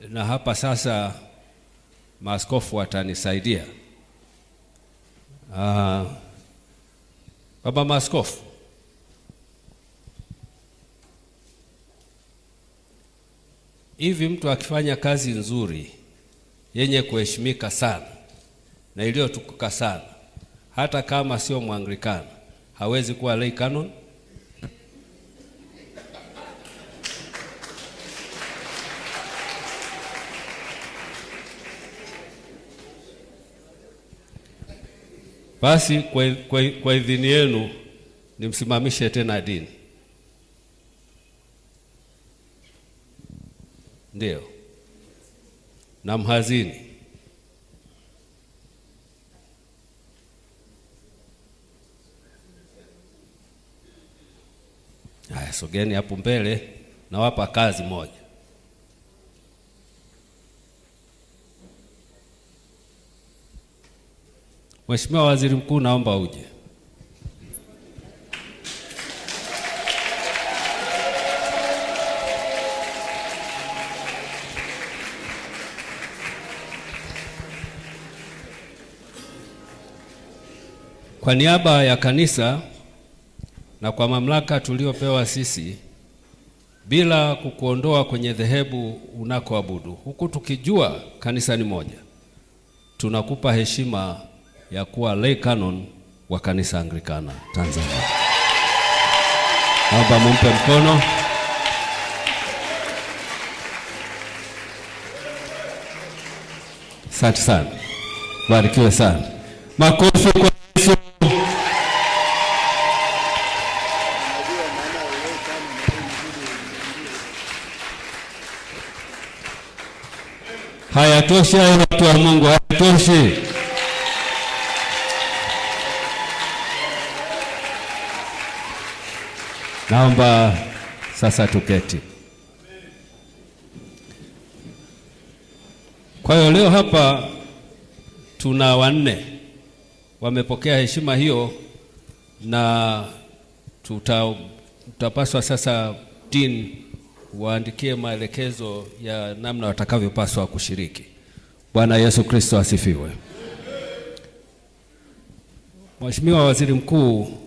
na hapa sasa maaskofu watanisaidia. Baba maaskofu, hivi mtu akifanya kazi nzuri yenye kuheshimika sana na iliyotukuka sana, hata kama sio Mwanglikana, hawezi kuwa lay canon? Basi kwa idhini yenu nimsimamishe tena dini. Ndio. Na mhazini. Haya, sogeni hapo mbele, nawapa kazi moja. Mheshimiwa Waziri Mkuu, naomba uje. Kwa niaba ya kanisa na kwa mamlaka tuliopewa sisi, bila kukuondoa kwenye dhehebu unakoabudu, huku tukijua kanisa ni moja, tunakupa heshima ya kuwa lay canon wa kanisa Anglikana Tanzania. Naomba mumpe mkono. Asante sana. Barikiwe sana. Makofi kwa Yesu. Hayatoshi hayo watu wa Mungu, hayatoshi. Naomba sasa tuketi. Kwa hiyo leo hapa tuna wanne wamepokea heshima hiyo, na tutapaswa sasa dean waandikie maelekezo ya namna watakavyopaswa kushiriki. Bwana Yesu Kristo asifiwe. Mheshimiwa Waziri Mkuu,